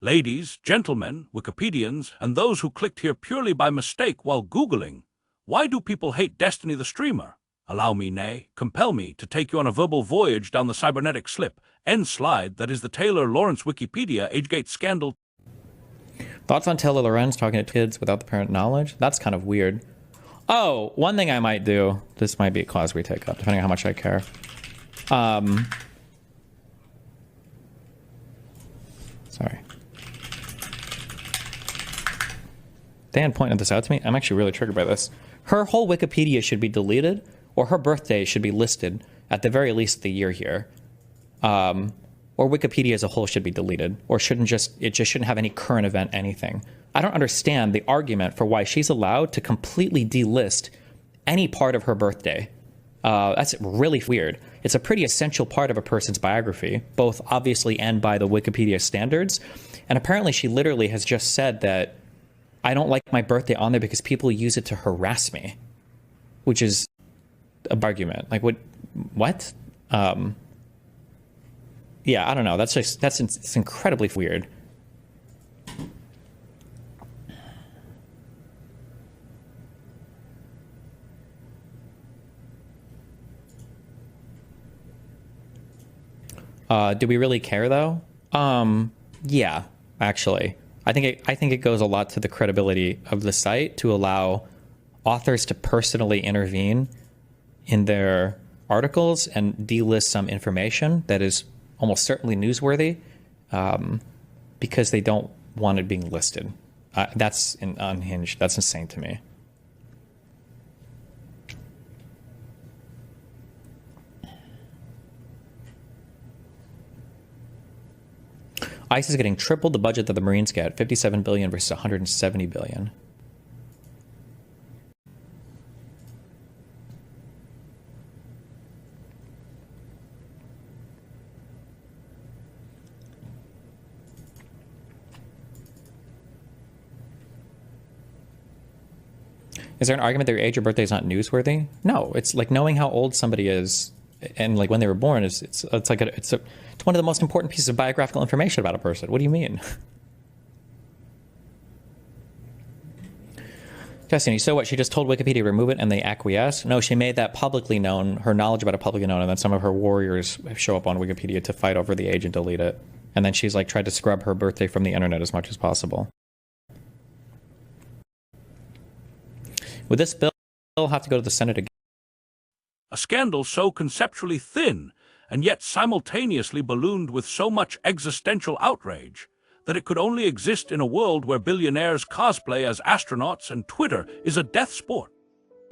Ladies, gentlemen, Wikipedians, and those who clicked here purely by mistake while Googling, why do people hate Destiny the streamer? Allow me, nay, compel me to take you on a verbal voyage down the cybernetic slip, end slide that is the Taylor Lawrence Wikipedia Agegate scandal. Thoughts on Taylor Lorenz talking to kids without the parent knowledge? That's kind of weird. Oh, one thing I might do, this might be a cause we take up, depending on how much I care. Sorry. Dan pointed this out to me. I'm actually really triggered by this. Her whole Wikipedia should be deleted, or her birthday should be listed, at the very least the year here. Or Wikipedia as a whole should be deleted, or it just shouldn't have any current event anything. I don't understand the argument for why she's allowed to completely delist any part of her birthday. That's really weird. It's a pretty essential part of a person's biography, both obviously and by the Wikipedia standards. And apparently she literally has just said that I don't like my birthday on there because people use it to harass me, which is an argument. Like, what? Yeah, I don't know. It's incredibly weird. Do we really care though? Yeah, actually. I think it goes a lot to the credibility of the site to allow authors to personally intervene in their articles and delist some information that is almost certainly newsworthy because they don't want it being listed. That's unhinged. That's insane to me. ICE is getting triple the budget that the Marines get, 57 billion versus 170 billion. Is there an argument that your age or birthday is not newsworthy? No, it's like knowing how old somebody is and like when they were born it's one of the most important pieces of biographical information about a person. What do you mean? Destiny, so what? She just told Wikipedia to remove it and they acquiesce? No, she made that publicly known, her knowledge about it publicly known, and then some of her warriors show up on Wikipedia to fight over the age and delete it. And then she's like tried to scrub her birthday from the internet as much as possible. Would this bill have to go to the Senate again? A scandal so conceptually thin and yet simultaneously ballooned with so much existential outrage that it could only exist in a world where billionaires cosplay as astronauts and Twitter is a death sport.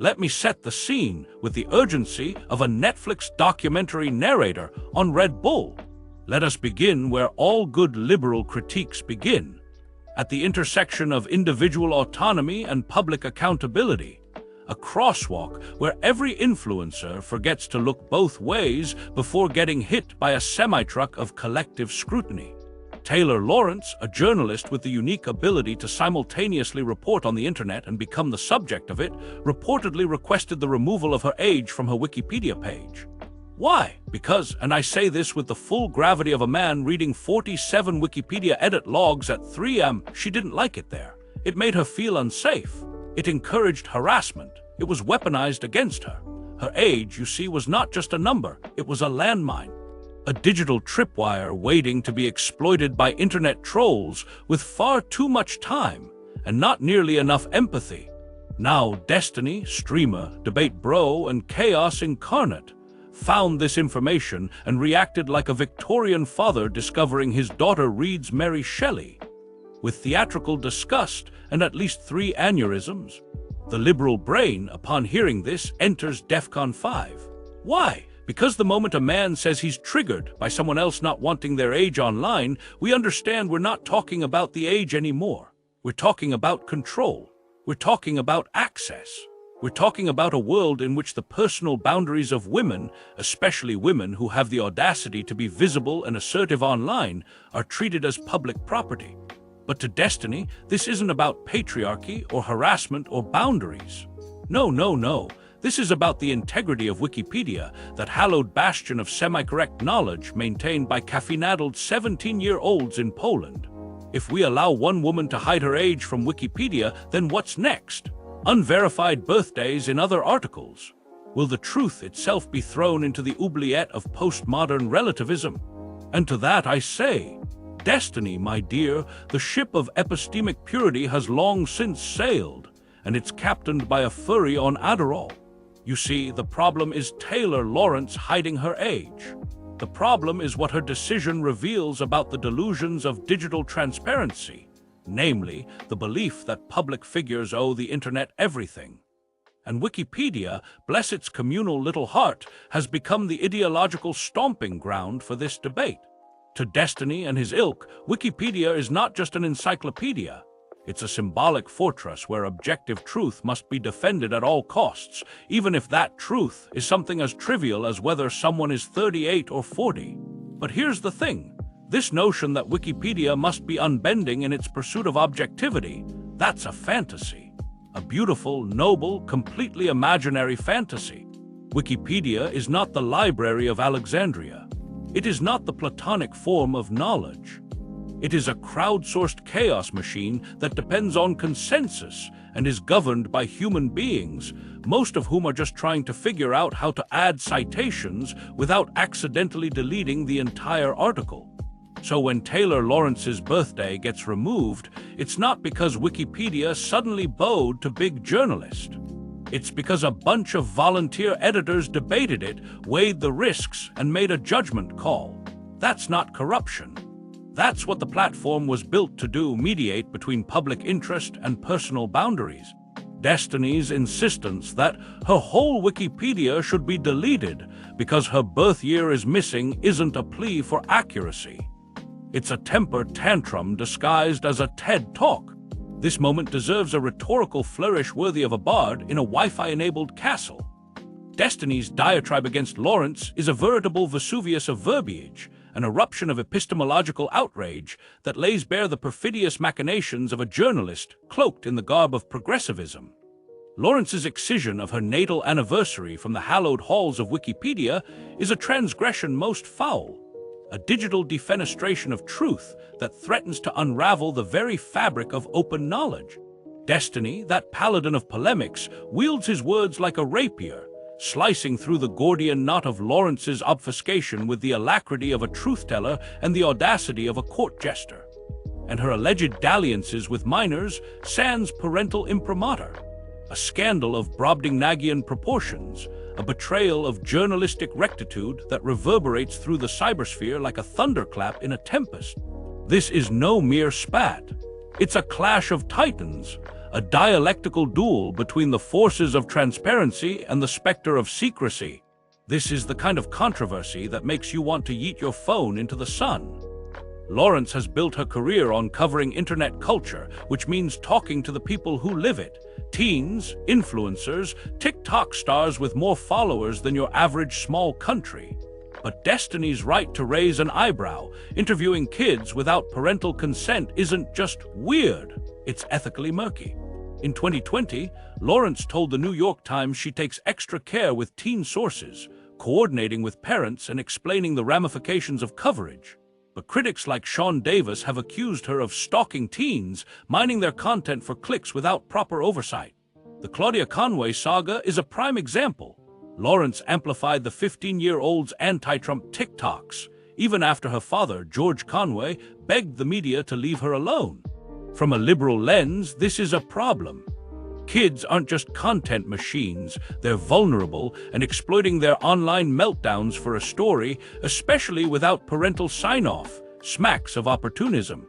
Let me set the scene with the urgency of a Netflix documentary narrator on Red Bull. Let us begin where all good liberal critiques begin, at the intersection of individual autonomy and public accountability. A crosswalk where every influencer forgets to look both ways before getting hit by a semi-truck of collective scrutiny. Taylor Lawrence, a journalist with the unique ability to simultaneously report on the internet and become the subject of it, reportedly requested the removal of her age from her Wikipedia page. Why? Because, and I say this with the full gravity of a man reading 47 Wikipedia edit logs at 3 a.m., she didn't like it there. It made her feel unsafe. It encouraged harassment. It was weaponized against her. Her age, you see, was not just a number. It was a landmine. A digital tripwire waiting to be exploited by internet trolls with far too much time and not nearly enough empathy. Now Destiny, streamer, debate bro, and chaos incarnate found this information and reacted like a Victorian father discovering his daughter reads Mary Shelley. With theatrical disgust and at least 3 aneurysms, the liberal brain, upon hearing this, enters DEFCON 5. Why? Because the moment a man says he's triggered by someone else not wanting their age online, we understand we're not talking about the age anymore. We're talking about control. We're talking about access. We're talking about a world in which the personal boundaries of women, especially women who have the audacity to be visible and assertive online, are treated as public property. But to Destiny, this isn't about patriarchy or harassment or boundaries. No, no, no. This is about the integrity of Wikipedia, that hallowed bastion of semi-correct knowledge maintained by caffeine-addled 17-year-olds in Poland. If we allow one woman to hide her age from Wikipedia, then what's next? Unverified birthdays in other articles? Will the truth itself be thrown into the oubliette of postmodern relativism? And to that I say, destiny, my dear, the ship of epistemic purity has long since sailed, and it's captained by a furry on Adderall. You see, the problem is Taylor Lorenz hiding her age. The problem is what her decision reveals about the delusions of digital transparency, namely, the belief that public figures owe the internet everything. And Wikipedia, bless its communal little heart, has become the ideological stomping ground for this debate. To Destiny and his ilk, Wikipedia is not just an encyclopedia. It's a symbolic fortress where objective truth must be defended at all costs, even if that truth is something as trivial as whether someone is 38 or 40. But here's the thing. This notion that Wikipedia must be unbending in its pursuit of objectivity, that's a fantasy. A beautiful, noble, completely imaginary fantasy. Wikipedia is not the Library of Alexandria. It is not the Platonic form of knowledge. It is a crowdsourced chaos machine that depends on consensus and is governed by human beings, most of whom are just trying to figure out how to add citations without accidentally deleting the entire article. So when Taylor Lorenz's birthday gets removed, it's not because Wikipedia suddenly bowed to big journalists. It's because a bunch of volunteer editors debated it, weighed the risks, and made a judgment call. That's not corruption. That's what the platform was built to do, mediate between public interest and personal boundaries. Destiny's insistence that her whole Wikipedia should be deleted because her birth year is missing isn't a plea for accuracy. It's a temper tantrum disguised as a TED Talk. This moment deserves a rhetorical flourish worthy of a bard in a Wi-Fi-enabled castle. Destiny's diatribe against Lorenz is a veritable Vesuvius of verbiage, an eruption of epistemological outrage that lays bare the perfidious machinations of a journalist cloaked in the garb of progressivism. Lorenz's excision of her natal anniversary from the hallowed halls of Wikipedia is a transgression most foul, a digital defenestration of truth that threatens to unravel the very fabric of open knowledge. Destiny, that paladin of polemics, wields his words like a rapier, slicing through the Gordian knot of Lorenz's obfuscation with the alacrity of a truth-teller and the audacity of a court jester. And her alleged dalliances with minors sans parental imprimatur, a scandal of Brobdingnagian proportions, a betrayal of journalistic rectitude that reverberates through the cybersphere like a thunderclap in a tempest. This is no mere spat. It's a clash of titans, a dialectical duel between the forces of transparency and the specter of secrecy. This is the kind of controversy that makes you want to yeet your phone into the sun. Lorenz has built her career on covering internet culture, which means talking to the people who live it. Teens, influencers, TikTok stars with more followers than your average small country. But Destiny's right to raise an eyebrow, interviewing kids without parental consent, isn't just weird, it's ethically murky. In 2020, Lorenz told the New York Times she takes extra care with teen sources, coordinating with parents and explaining the ramifications of coverage. But critics like Sean Davis have accused her of stalking teens, mining their content for clicks without proper oversight. The Claudia Conway saga is a prime example. Lorenz amplified the 15-year-old's anti-Trump TikToks, even after her father, George Conway, begged the media to leave her alone. From a liberal lens, this is a problem. Kids aren't just content machines, they're vulnerable and exploiting their online meltdowns for a story, especially without parental sign-off, smacks of opportunism.